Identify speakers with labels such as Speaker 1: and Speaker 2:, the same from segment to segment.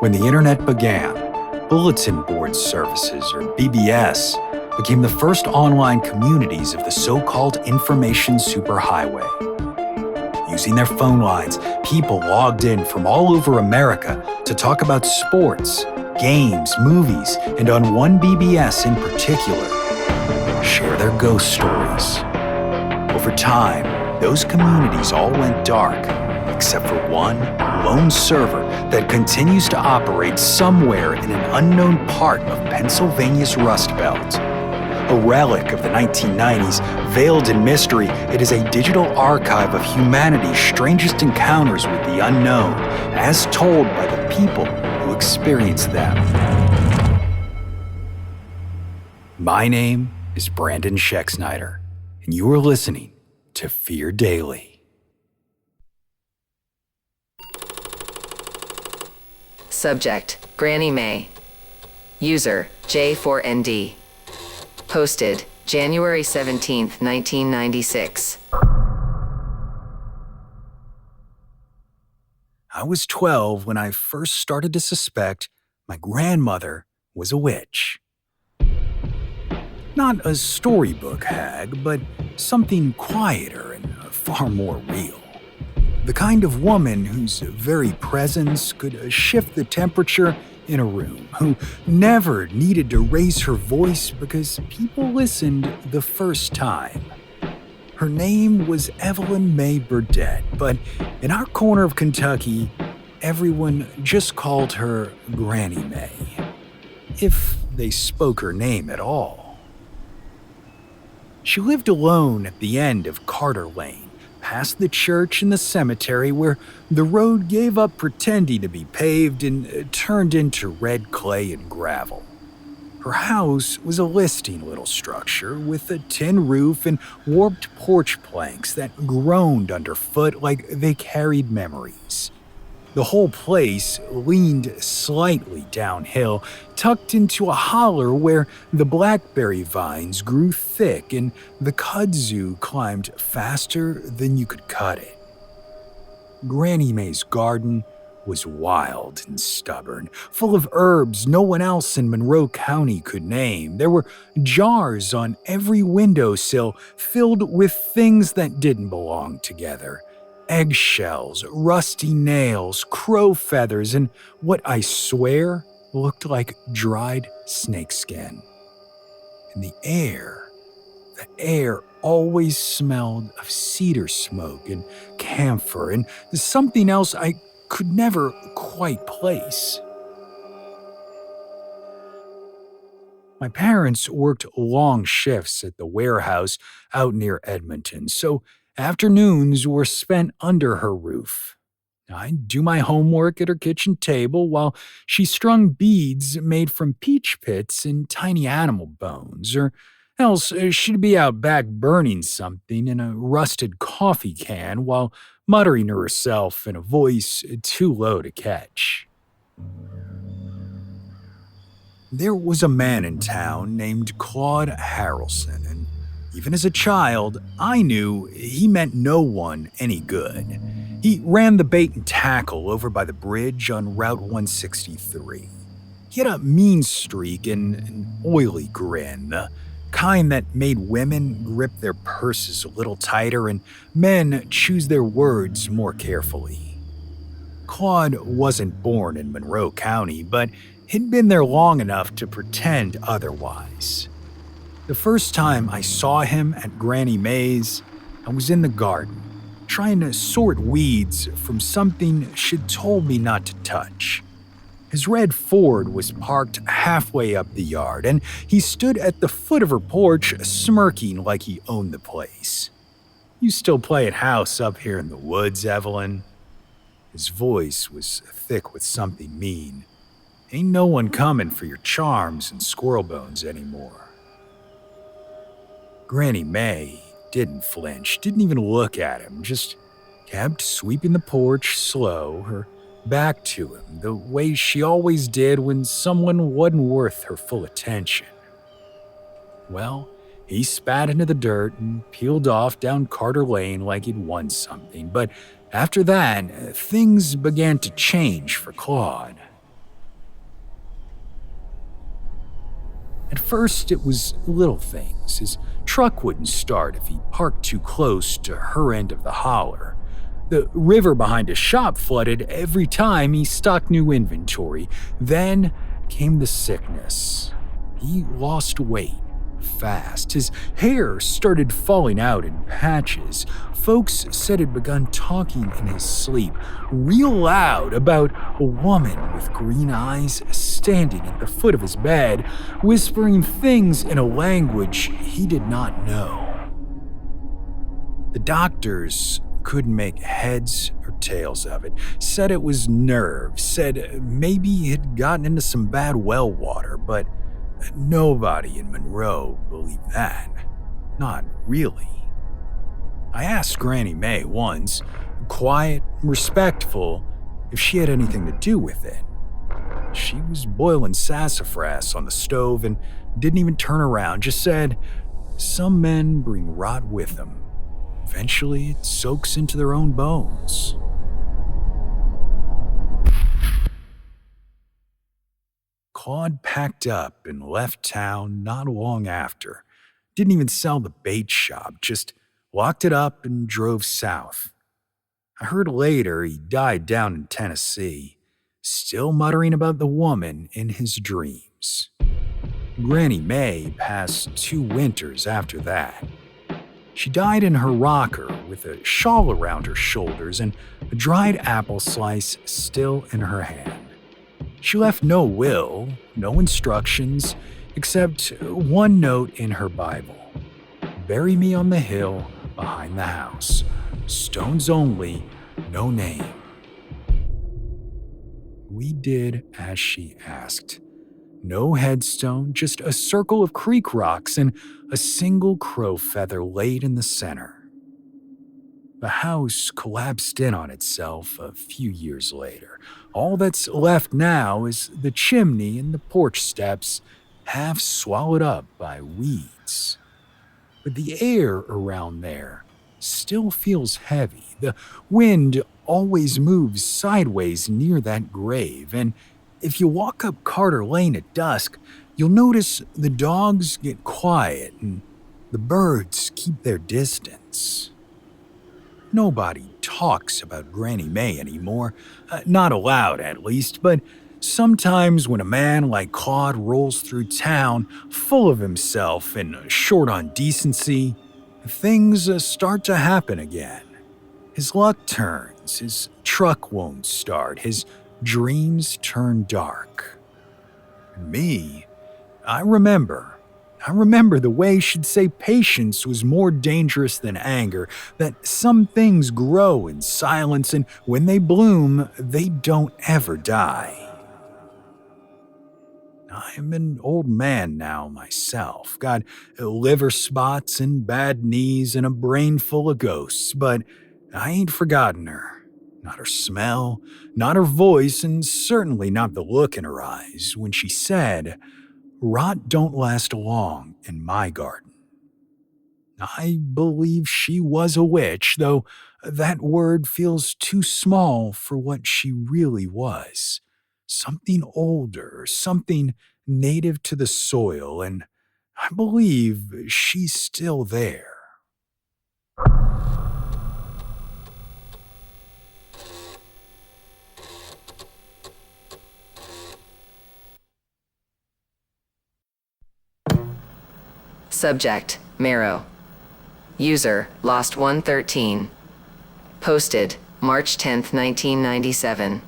Speaker 1: When the internet began, bulletin board services, or BBS, became the first online communities of the so-called information superhighway. Using their phone lines, people logged in from all over America to talk about sports, games, movies, and on one BBS in particular, share their ghost stories. Over time, those communities all went dark, except for one lone server that continues to operate somewhere in an unknown part of Pennsylvania's Rust Belt. A relic of the 1990s, veiled in mystery, it is a digital archive of humanity's strangest encounters with the unknown, as told by the people who experienced them. My name is Brandon Schexnayder, and you are listening to Fear Daily.
Speaker 2: Subject: Granny May. User: J4ND. Posted January 17th, 1996.
Speaker 1: I was 12 when I first started to suspect my grandmother was a witch. Not a storybook hag, but something quieter and far more real. The kind of woman whose very presence could shift the temperature in a room, who never needed to raise her voice because people listened the first time. Her name was Evelyn May Burdett, but in our corner of Kentucky, everyone just called her Granny May, if they spoke her name at all. She lived alone at the end of Carter Lane, past the church and the cemetery, where the road gave up pretending to be paved and turned into red clay and gravel. Her house was a listing little structure with a tin roof and warped porch planks that groaned underfoot like they carried memories. The whole place leaned slightly downhill, tucked into a holler where the blackberry vines grew thick and the kudzu climbed faster than you could cut it. Granny May's garden was wild and stubborn, full of herbs no one else in Merrow County could name. There were jars on every windowsill filled with things that didn't belong together. Eggshells, rusty nails, crow feathers, and what I swear looked like dried snakeskin. And the air always smelled of cedar smoke and camphor and something else I could never quite place. My parents worked long shifts at the warehouse out near Edmonton, so afternoons were spent under her roof. I'd do my homework at her kitchen table while she strung beads made from peach pits and tiny animal bones, or else she'd be out back burning something in a rusted coffee can while muttering to herself in a voice too low to catch. There was a man in town named Claude Harrelson, and even as a child, I knew he meant no one any good. He ran the bait and tackle over by the bridge on Route 163. He had a mean streak and an oily grin, the kind that made women grip their purses a little tighter and men choose their words more carefully. Claude wasn't born in Merrow County, but he'd been there long enough to pretend otherwise. The first time I saw him at Granny May's, I was in the garden, trying to sort weeds from something she'd told me not to touch. His red Ford was parked halfway up the yard, and he stood at the foot of her porch, smirking like he owned the place. "You still play at house up here in the woods, Evelyn?" His voice was thick with something mean. "Ain't no one coming for your charms and squirrel bones anymore." Granny May didn't flinch, didn't even look at him, just kept sweeping the porch slow, her back to him, the way she always did when someone wasn't worth her full attention. Well, he spat into the dirt and peeled off down Carter Lane like he'd won something, but after that, things began to change for Claude. At first, it was little things. His truck wouldn't start if he parked too close to her end of the holler. The river behind his shop flooded every time he stocked new inventory. Then came the sickness. He lost weight fast. His hair started falling out in patches. Folks said he'd begun talking in his sleep, real loud, about a woman with green eyes standing at the foot of his bed, whispering things in a language he did not know. The doctors couldn't make heads or tails of it, said it was nerves, said maybe he'd gotten into some bad well water, but nobody in Merrow believed that. Not really. I asked Granny May once, quiet, respectful, if she had anything to do with it. She was boiling sassafras on the stove and didn't even turn around, just said, "Some men bring rot with them. Eventually, it soaks into their own bones." Claude packed up and left town not long after. Didn't even sell the bait shop, just locked it up and drove south. I heard later he died down in Tennessee, still muttering about the woman in his dreams. Granny May passed 2 winters after that. She died in her rocker with a shawl around her shoulders and a dried apple slice still in her hand. She left no will, no instructions, except one note in her Bible. "Bury me on the hill behind the house. Stones only, no name." We did as she asked. No headstone, just a circle of creek rocks and a single crow feather laid in the center. The house collapsed in on itself a few years later. All that's left now is the chimney and the porch steps, half swallowed up by weeds. But the air around there still feels heavy. The wind always moves sideways near that grave, and if you walk up Carter Lane at dusk, you'll notice the dogs get quiet and the birds keep their distance. Nobody talks about Granny May anymore, not aloud at least, but sometimes when a man like Claude rolls through town full of himself and short on decency, things start to happen again. His luck turns, his truck won't start, his dreams turn dark. And me, I remember the way she'd say patience was more dangerous than anger, that some things grow in silence and when they bloom, they don't ever die. I'm an old man now myself, got liver spots and bad knees and a brain full of ghosts, but I ain't forgotten her. Not her smell, not her voice, and certainly not the look in her eyes when she said, "Rot don't last long in my garden." I believe she was a witch, though that word feels too small for what she really was. Something older, something native to the soil, and I believe she's still there.
Speaker 2: Subject, Merrow. User, Lost113. Posted, March 10th, 1997.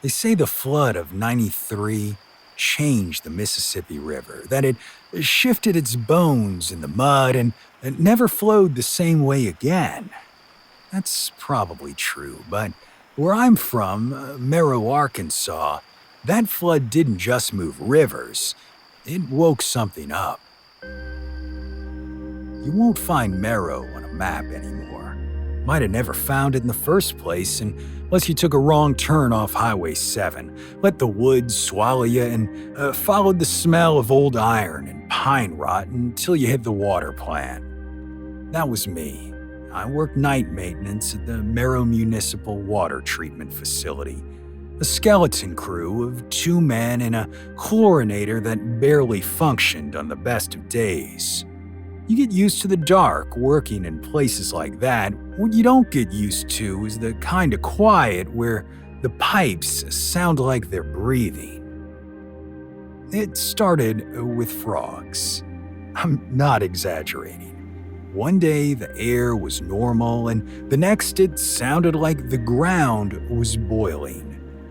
Speaker 1: They say the flood of '93 changed the Mississippi River, that it shifted its bones in the mud and it never flowed the same way again. That's probably true, but where I'm from, Merrow, Arkansas, that flood didn't just move rivers, it woke something up. You won't find Merrow on a map anymore. Might have never found it in the first place unless you took a wrong turn off Highway 7, let the woods swallow you, and followed the smell of old iron and pine rot until you hit the water plant. That was me. I worked night maintenance at the Merrow Municipal Water Treatment Facility. A skeleton crew of 2 men and a chlorinator that barely functioned on the best of days. You get used to the dark working in places like that. What you don't get used to is the kind of quiet where the pipes sound like they're breathing. It started with frogs. I'm not exaggerating. One day the air was normal, and the next it sounded like the ground was boiling.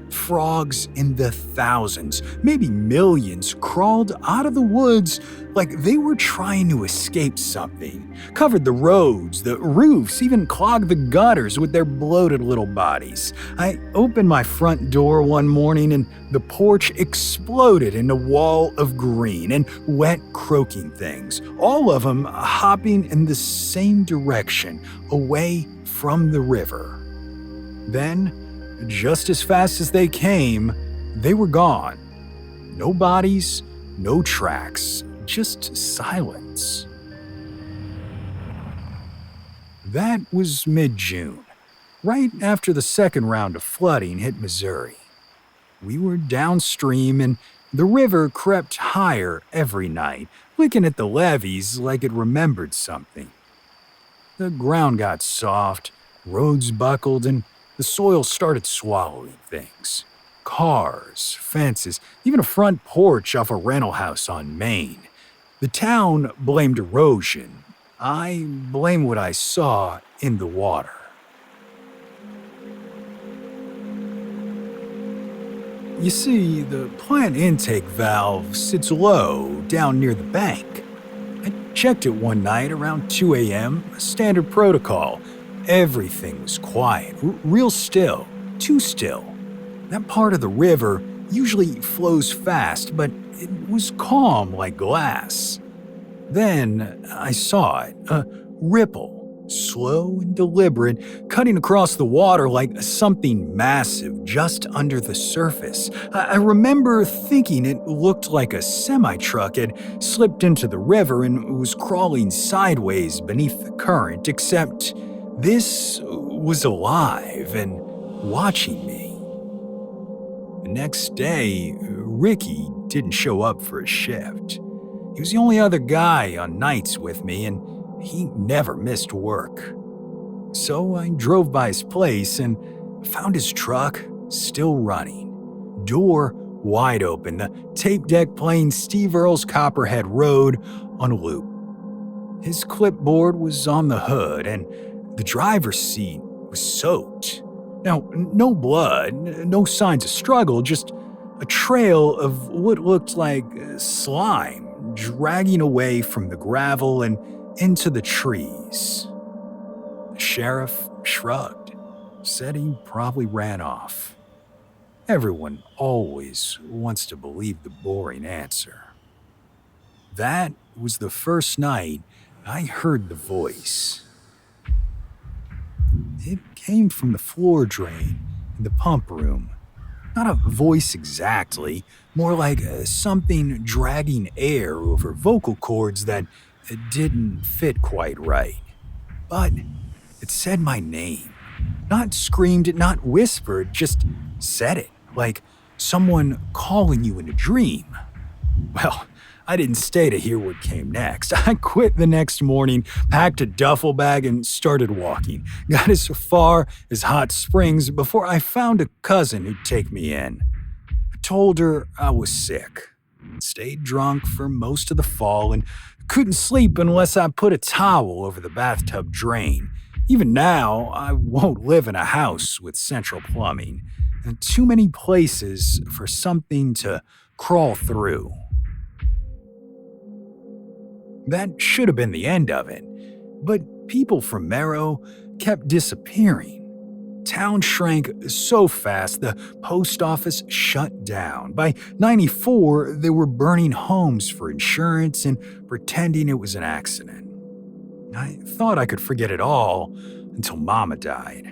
Speaker 1: Frogs in the thousands, maybe millions, crawled out of the woods like they were trying to escape something, covered the roads, the roofs, even clogged the gutters with their bloated little bodies. I opened my front door one morning and the porch exploded in a wall of green and wet croaking things, all of them hopping in the same direction, away from the river. Then, just as fast as they came, they were gone. No bodies, no tracks, just silence. That was mid-June, right after the second round of flooding hit Missouri. We were downstream and the river crept higher every night, licking at the levees like it remembered something. The ground got soft, roads buckled, and the soil started swallowing things. Cars, fences, even a front porch off a rental house on Main. The town blamed erosion. I blame what I saw in the water. You see, the plant intake valve sits low down near the bank. I checked it one night around 2 a.m., standard protocol. Everything was quiet, real still, too still. That part of the river usually flows fast, but it was calm like glass. Then I saw it, a ripple, slow and deliberate, cutting across the water like something massive just under the surface. I remember thinking it looked like a semi-truck had slipped into the river and was crawling sideways beneath the current, except this was alive and watching me. The next day, Ricky didn't show up for his shift. He was the only other guy on nights with me, and he never missed work. So I drove by his place and found his truck still running, door wide open, the tape deck playing Steve Earle's Copperhead Road on a loop. His clipboard was on the hood, and the driver's seat was soaked. Now, no blood, no signs of struggle, just a trail of what looked like slime dragging away from the gravel and into the trees. The sheriff shrugged, said he probably ran off. Everyone always wants to believe the boring answer. That was the first night I heard the voice. It came from the floor drain in the pump room. Not a voice exactly, more like something dragging air over vocal cords that didn't fit quite right. But it said my name. Not screamed, not whispered, just said it, like someone calling you in a dream. Well, I didn't stay to hear what came next. I quit the next morning, packed a duffel bag, and started walking. Got as far as Hot Springs before I found a cousin who'd take me in. I told her I was sick. Stayed drunk for most of the fall and couldn't sleep unless I put a towel over the bathtub drain. Even now, I won't live in a house with central plumbing. And too many places for something to crawl through. That should have been the end of it, but people from Merrow kept disappearing. Town shrank so fast the post office shut down. By '94, they were burning homes for insurance and pretending it was an accident. I thought I could forget it all until Mama died.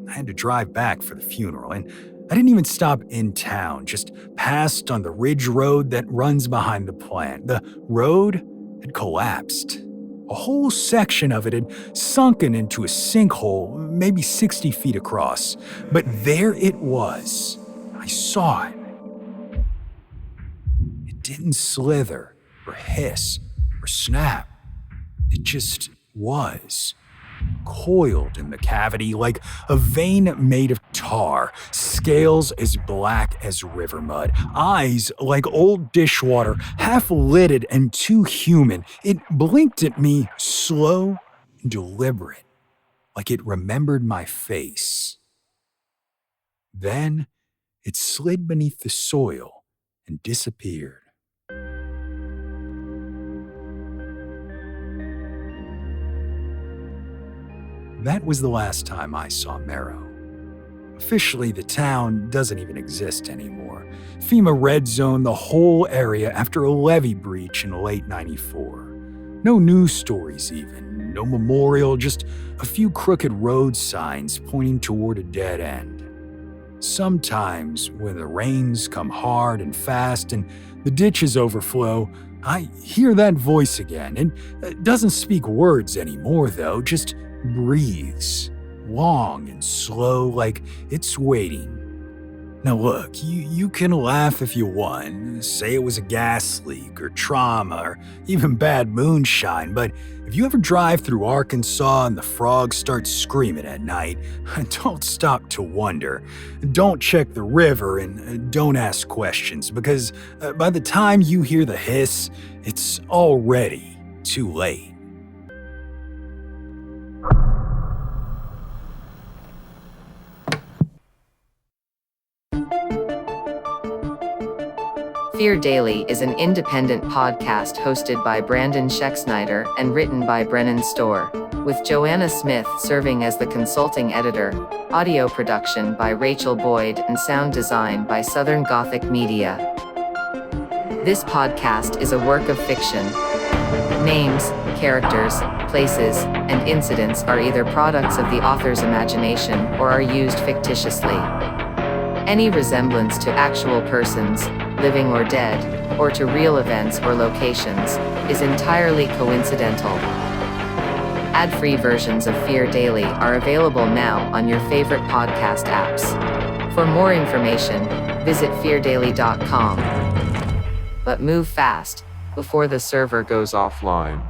Speaker 1: I had to drive back for the funeral, and I didn't even stop in town, just passed on the ridge road that runs behind the plant. The road had collapsed. A whole section of it had sunken into a sinkhole, maybe 60 feet across. But there it was. I I saw it. It didn't slither or hiss or snap. It just was, coiled in the cavity like a vein made of tar, scales as black as river mud, eyes like old dishwater, half-lidded and too human. It blinked at me, slow and deliberate, like it remembered my face. Then it slid beneath the soil and disappeared. That was the last time I saw Merrow. Officially, the town doesn't even exist anymore. FEMA red zoned the whole area after a levee breach in late '94. No news stories even, no memorial, just a few crooked road signs pointing toward a dead end. Sometimes, when the rains come hard and fast and the ditches overflow, I hear that voice again. It doesn't speak words anymore, though, just breathes, long and slow, like it's waiting. Now look, you can laugh if you want, say it was a gas leak or trauma or even bad moonshine, but if you ever drive through Arkansas and the frogs start screaming at night, don't stop to wonder. Don't check the river and don't ask questions, because by the time you hear the hiss, it's already too late.
Speaker 2: Fear Daily is an independent podcast hosted by Brandon Schexnayder and written by Brennan Storr, with Joanna Smith serving as the consulting editor, audio production by Rachel Boyd, and sound design by Southern Gothic Media. This podcast is a work of fiction. Names, characters, places, and incidents are either products of the author's imagination or are used fictitiously. Any resemblance to actual persons, living or dead, or to real events or locations, is entirely coincidental. Ad-free versions of Fear Daily are available now on your favorite podcast apps. For more information, visit feardaily.com. But move fast, before the server goes offline.